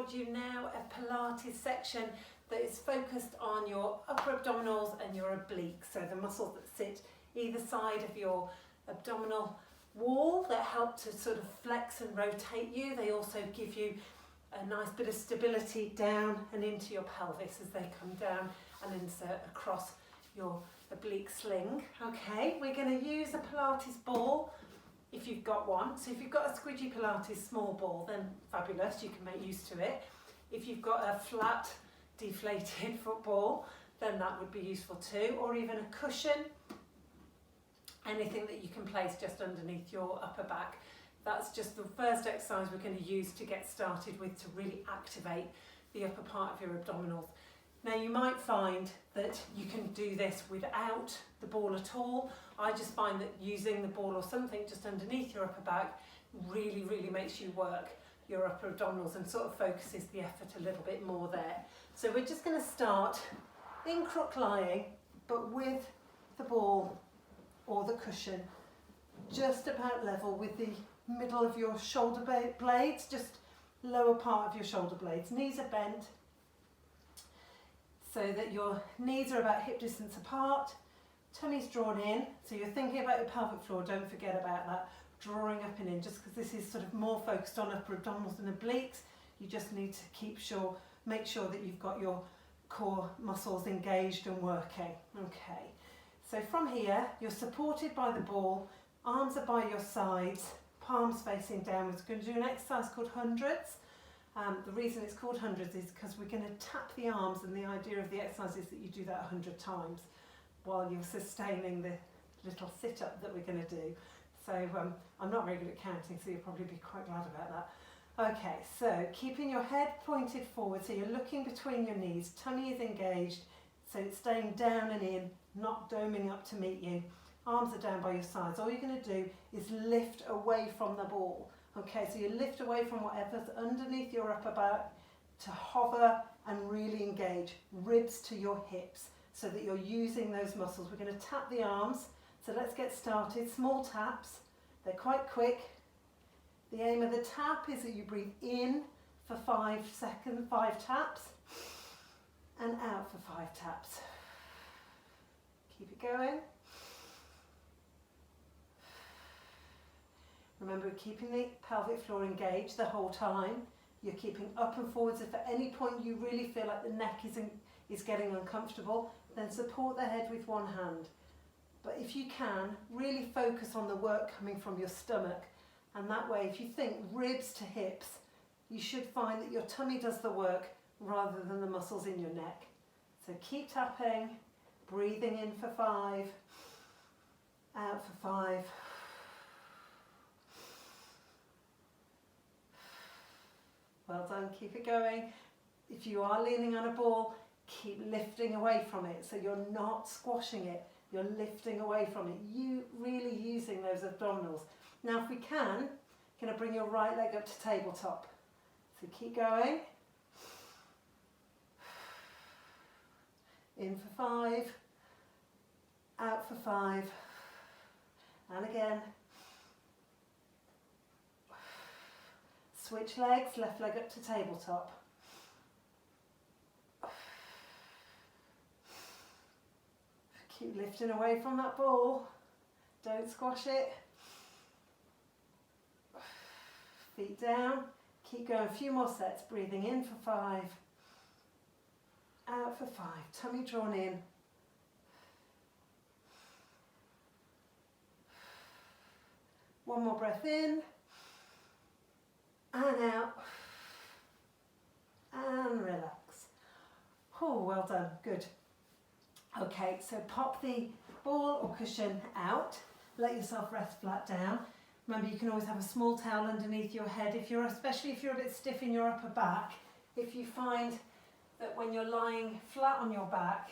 towards you now a Pilates section that is focused on your upper abdominals and your obliques, so the muscles that sit either side of your abdominal wall that help to sort of flex and rotate you. They also give you a nice bit of stability down and into your pelvis as they come down and insert across your oblique sling. Okay, we're going to use a Pilates ball if you've got one. So if you've got a squidgy Pilates small ball, then fabulous, you can make use to it. If you've got a flat deflated football, then that would be useful too, or even a cushion, anything that you can place just underneath your upper back. That's just the first exercise we're going to use to get started with, to really activate the upper part of your abdominals. Now you might find that you can do this without the ball at all. I just find that using the ball or something just underneath your upper back really makes you work your upper abdominals and sort of focuses the effort a little bit more there. So we're just going to start in crook lying, but with the ball or the cushion just about level with the middle of your shoulder blades, just lower part of your shoulder blades. Knees are bent so that your knees are about hip distance apart, tummy's drawn in, so you're thinking about your pelvic floor, don't forget about that, drawing up and in, just because this is sort of more focused on upper abdominals and obliques. You just need to make sure that you've got your core muscles engaged and working. Okay, so from here, you're supported by the ball, arms are by your sides, palms facing downwards. We're going to do an exercise called hundreds. The reason it's called hundreds is because we're going to tap the arms, and the idea of the exercise is that you do that 100 times while you're sustaining the little sit-up that we're going to do. So I'm not very good at counting, so you'll probably be quite glad about that. Okay, so keeping your head pointed forward, so you're looking between your knees, tummy is engaged, so it's staying down and in, not doming up to meet you. Arms are down by your sides. All you're going to do is lift away from the ball. Okay, so you lift away from whatever's underneath your upper back to hover and really engage, ribs to your hips, so that you're using those muscles. We're going to tap the arms, so let's get started. Small taps, they're quite quick. The aim of the tap is that you breathe in for 5 seconds, 5 taps, and out for 5 taps. Keep it going. Remember, keeping the pelvic floor engaged the whole time. You're keeping up and forwards. If at any point you really feel like the neck is getting uncomfortable, then support the head with one hand. But if you can, really focus on the work coming from your stomach. And that way, if you think ribs to hips, you should find that your tummy does the work rather than the muscles in your neck. So keep tapping, breathing in for 5, out for 5. Well done, keep it going. If you are leaning on a ball, keep lifting away from it, so you're not squashing it, you're lifting away from it. You really using those abdominals. Now if we can, going to bring your right leg up to tabletop. So keep going. In for 5, out for 5, and again. Switch legs, left leg up to tabletop. Keep lifting away from that ball. Don't squash it. Feet down. Keep going, a few more sets. Breathing in for 5. Out for 5. Tummy drawn in. One more breath in. And out, and relax. Oh, well done, good. Okay, so pop the ball or cushion out, let yourself rest flat down. Remember, you can always have a small towel underneath your head, especially if you're a bit stiff in your upper back. If you find that when you're lying flat on your back,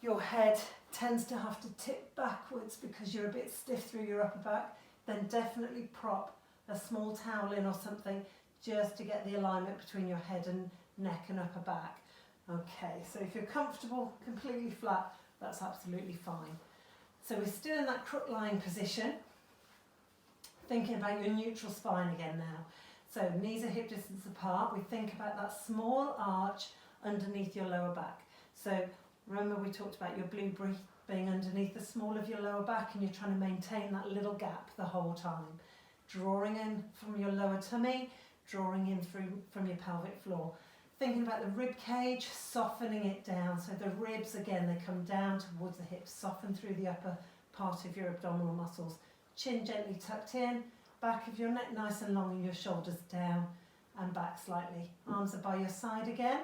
your head tends to have to tip backwards because you're a bit stiff through your upper back, then definitely prop a small towel in or something just to get the alignment between your head and neck and upper back. Okay, so if you're comfortable completely flat, that's absolutely fine. So we're still in that crook lying position, thinking about your neutral spine again now. So knees are hip distance apart. We think about that small arch underneath your lower back. So remember we talked about your blue being underneath the small of your lower back, and you're trying to maintain that little gap the whole time. Drawing in from your lower tummy, drawing in from your pelvic floor. Thinking about the rib cage, softening it down. So the ribs, again, they come down towards the hips, soften through the upper part of your abdominal muscles. Chin gently tucked in, back of your neck nice and long, and your shoulders down and back slightly. Arms are by your side again.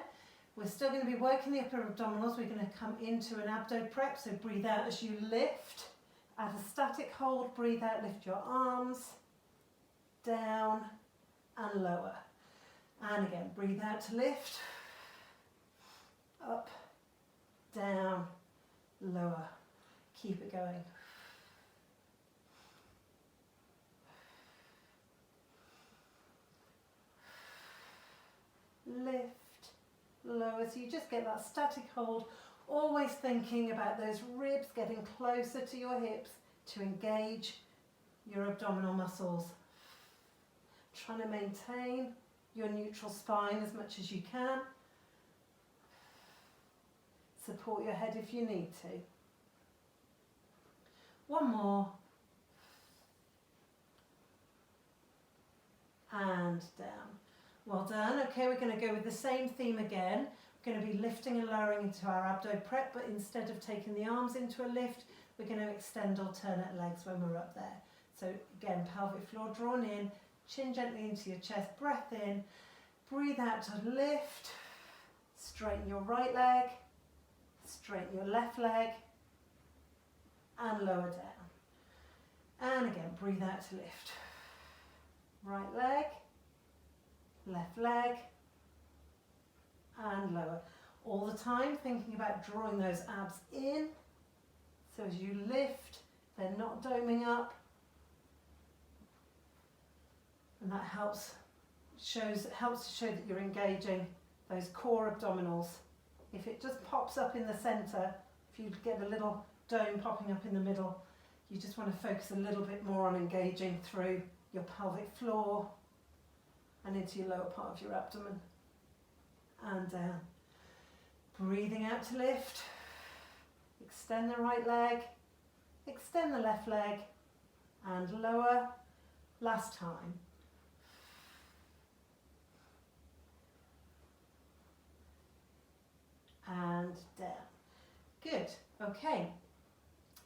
We're still going to be working the upper abdominals. We're going to come into an abdo prep, so breathe out as you lift. At a static hold, breathe out, lift your arms, down and lower. And again, breathe out to lift, up, down, lower. Keep it going. Lift, lower, so you just get that static hold, always thinking about those ribs getting closer to your hips to engage your abdominal muscles. Trying to maintain your neutral spine as much as you can. Support your head if you need to. One more. And down. Well done. Okay, we're going to go with the same theme again. We're going to be lifting and lowering into our abdo prep, but instead of taking the arms into a lift, we're going to extend alternate legs when we're up there. So again, pelvic floor drawn in, chin gently into your chest, breath in, breathe out to lift, straighten your right leg, straighten your left leg, and lower down. And again, breathe out to lift. Right leg, left leg, and lower. All the time thinking about drawing those abs in, so as you lift, they're not doming up, and that helps to show that you're engaging those core abdominals. If it just pops up in the center, if you get a little dome popping up in the middle, you just want to focus a little bit more on engaging through your pelvic floor and into your lower part of your abdomen. And down. Breathing out to lift. Extend the right leg, extend the left leg, and lower. Last time. And down. Good. Okay.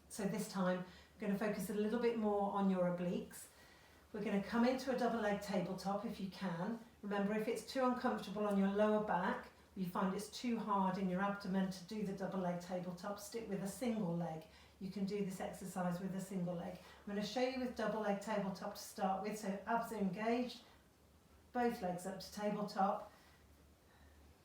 So this time we're going to focus a little bit more on your obliques. We're going to come into a double leg tabletop if you can. Remember, if it's too uncomfortable on your lower back, you find it's too hard in your abdomen to do the double leg tabletop, stick with a single leg. You can do this exercise with a single leg. I'm going to show you with double leg tabletop to start with. So abs are engaged, both legs up to tabletop.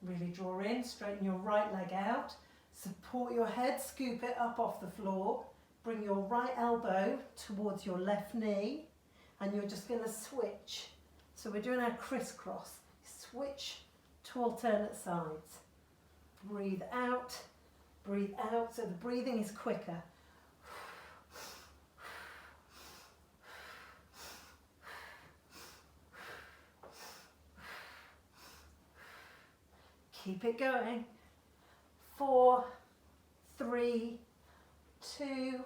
Really draw in, straighten your right leg out, support your head, scoop it up off the floor, bring your right elbow towards your left knee, and you're just going to switch. So we're doing our crisscross. Switch to alternate sides. Breathe out, so the breathing is quicker. Keep it going. 4, 3, 2,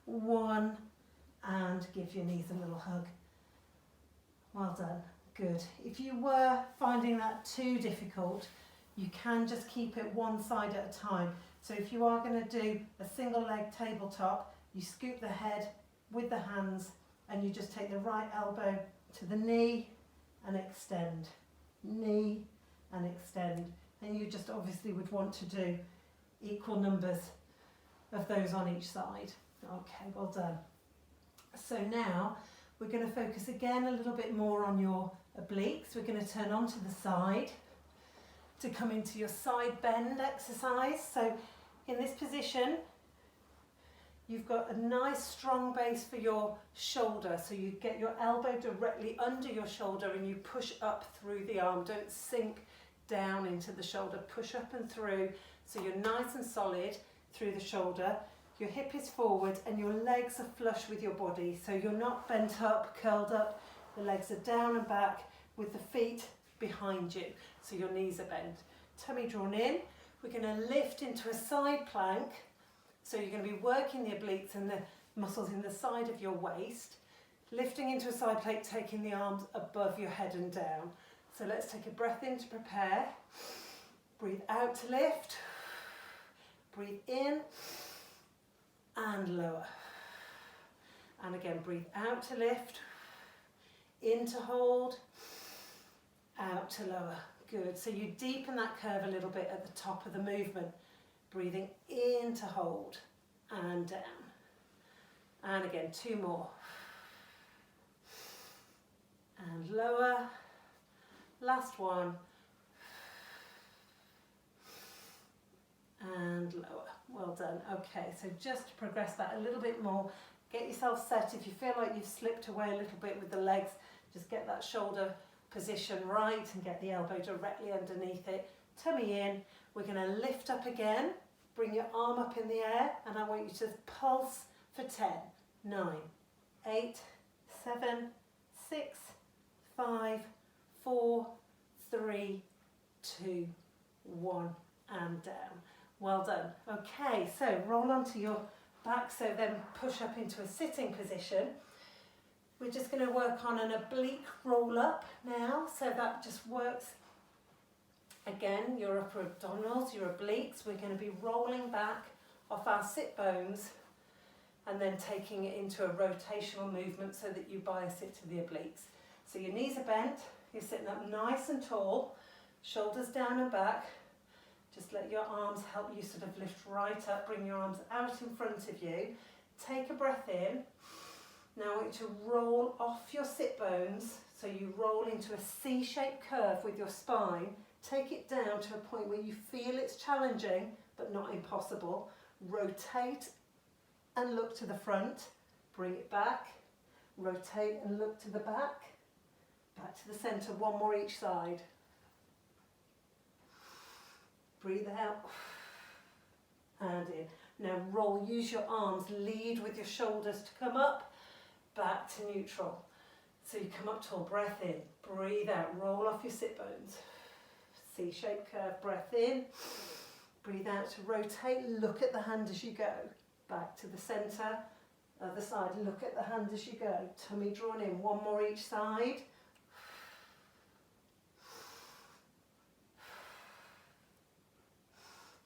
1, and give your knees a little hug. Well done. Good. If you were finding that too difficult, you can just keep it one side at a time. So if you are going to do a single leg tabletop, you scoop the head with the hands and you just take the right elbow to the knee and extend. Knee and extend. And you just obviously would want to do equal numbers of those on each side. Okay, well done. So now we're going to focus again a little bit more on your obliques. We're going to turn onto the side to come into your side bend exercise. So in this position, you've got a nice strong base for your shoulder. So you get your elbow directly under your shoulder and you push up through the arm. Don't sink down into the shoulder. Push up and through. So you're nice and solid through the shoulder. Your hip is forward and your legs are flush with your body. So you're not bent up, curled up. The legs are down and back with the feet behind you, so your knees are bent. Tummy drawn in. We're going to lift into a side plank, so you're going to be working the obliques and the muscles in the side of your waist. Lifting into a side plank, taking the arms above your head and down. So let's take a breath in to prepare. Breathe out to lift. Breathe in and lower. And again, breathe out to lift, in to hold, out to lower. Good. So you deepen that curve a little bit at the top of the movement. Breathing in to hold and down. And again, 2 more. And lower. Last one. And lower. Well done. Okay, so just to progress that a little bit more, get yourself set. If you feel like you've slipped away a little bit with the legs, just get that shoulder position right and get the elbow directly underneath it. Tummy in. We're going to lift up again. Bring your arm up in the air, and I want you to pulse for 10, 9, 8, 7, 6, 5, 4, 3, 2, 1, and down. Well done. Okay, so roll onto your back, so then push up into a sitting position. We're just going to work on an oblique roll up now, so that just works. Again, your upper abdominals, your obliques, we're going to be rolling back off our sit bones and then taking it into a rotational movement so that you bias it to the obliques. So your knees are bent, you're sitting up nice and tall, shoulders down and back. Just let your arms help you sort of lift right up, bring your arms out in front of you. Take a breath in. Now I want you to roll off your sit bones, so you roll into a C-shaped curve with your spine. Take it down to a point where you feel it's challenging, but not impossible. Rotate and look to the front. Bring it back. Rotate and look to the back. Back to the centre, 1 more each side. Breathe out and in. Now roll, use your arms, lead with your shoulders to come up, back to neutral. So you come up tall, breath in, breathe out, roll off your sit bones. C-shaped curve, breath in, breathe out to rotate, look at the hand as you go. Back to the centre, other side, look at the hand as you go. Tummy drawn in, 1 more each side.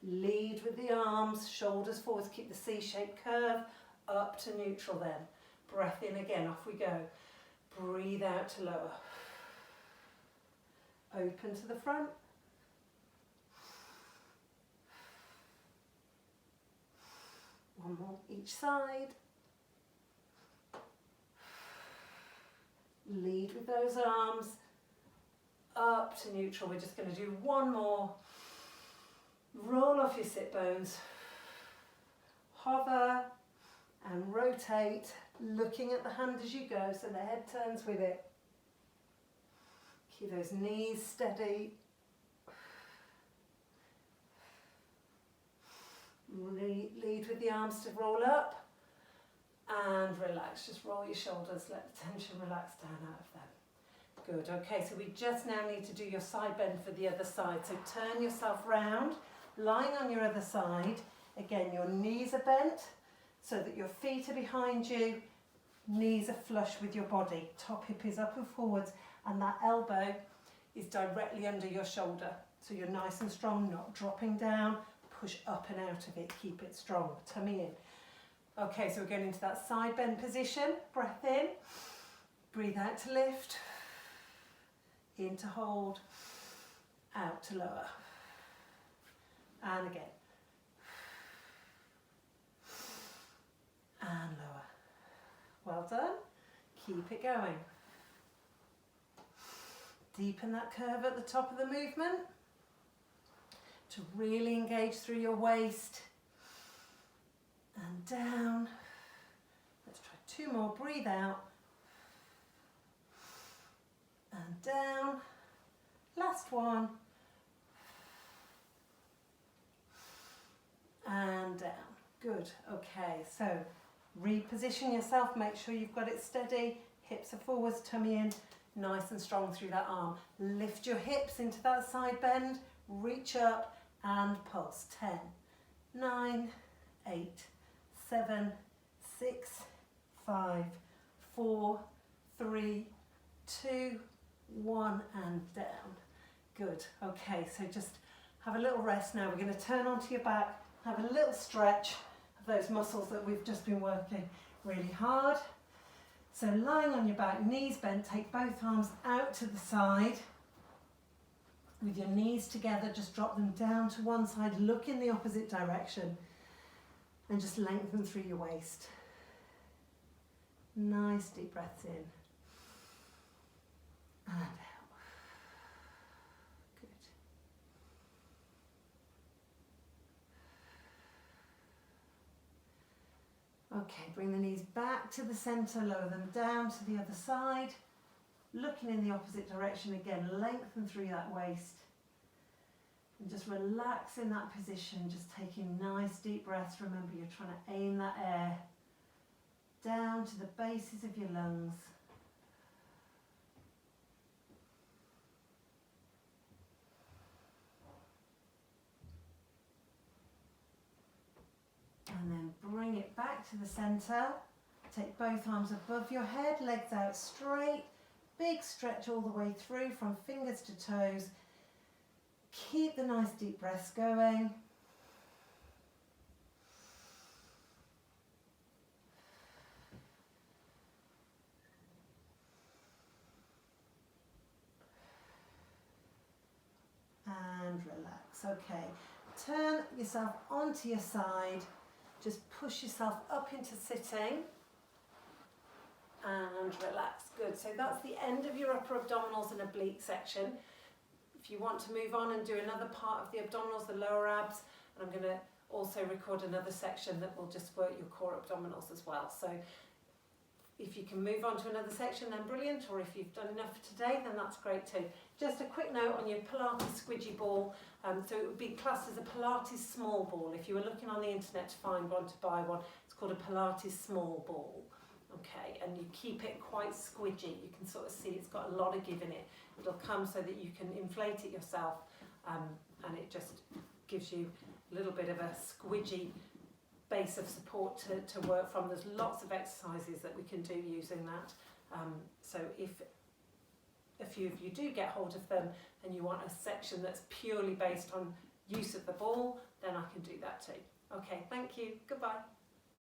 Lead with the arms, shoulders forwards, keep the C-shaped curve, up to neutral then. Breath in again, off we go. Breathe out to lower. Open to the front. One more each side. Lead with those arms, up to neutral. We're just going to do 1 more. Roll off your sit bones, hover and rotate, looking at the hand as you go so the head turns with it. Keep those knees steady. Lead with the arms to roll up and relax. Just roll your shoulders, let the tension relax down out of them. Good, okay, so we just now need to do your side bend for the other side. So turn yourself round. Lying on your other side, again your knees are bent so that your feet are behind you, knees are flush with your body, top hip is up and forwards, and that elbow is directly under your shoulder. So you're nice and strong, not dropping down, push up and out of it, keep it strong, tummy in. Okay, so we're going into that side bend position, breath in, breathe out to lift, in to hold, out to lower. And again. And lower. Well done. Keep it going. Deepen that curve at the top of the movement to really engage through your waist. And down. Let's try 2 more. Breathe out. And down. Last one. And down. Good. Okay, so reposition yourself, make sure you've got it steady, hips are forwards, tummy in. nice and strong through that arm. Lift your hips into that side bend, reach up and pulse. 10, 9, 8, 7, 6, 5, 4, 3, 2, 1 and down. Good. Okay, so just have a little rest now. We're going to turn onto your back, have a little stretch of those muscles that we've just been working really hard. So lying on your back, knees bent, take both arms out to the side. With your knees together, just drop them down to one side, look in the opposite direction and just lengthen through your waist. Nice deep breaths in and out. Okay, bring the knees back to the centre, lower them down to the other side. Looking in the opposite direction again, lengthen through that waist. And just relax in that position, just taking nice deep breaths. Remember, you're trying to aim that air down to the bases of your lungs. And then bring it back to the centre. Take both arms above your head, legs out straight. Big stretch all the way through from fingers to toes. Keep the nice deep breaths going. And relax. Okay, turn yourself onto your side. Just push yourself up into sitting and relax. Good. So that's the end of your upper abdominals and oblique section. If you want to move on and do another part of the abdominals, the lower abs, and I'm going to also record another section that will just work your core abdominals as well. So if you can move on to another section, then brilliant, or if you've done enough for today, then that's great too. Just a quick note on your Pilates squidgy ball. So it would be classed as a Pilates small ball. If you were looking on the internet to find one, to buy one, it's called a Pilates small ball. Okay, and you keep it quite squidgy. You can sort of see it's got a lot of give in it. It'll come so that you can inflate it yourself, and it just gives you a little bit of a squidgy base of support to work from. There's lots of exercises that we can do using that. So if a few of you do get hold of them and you want a section that's purely based on use of the ball, then I can do that too. Okay, thank you. Goodbye.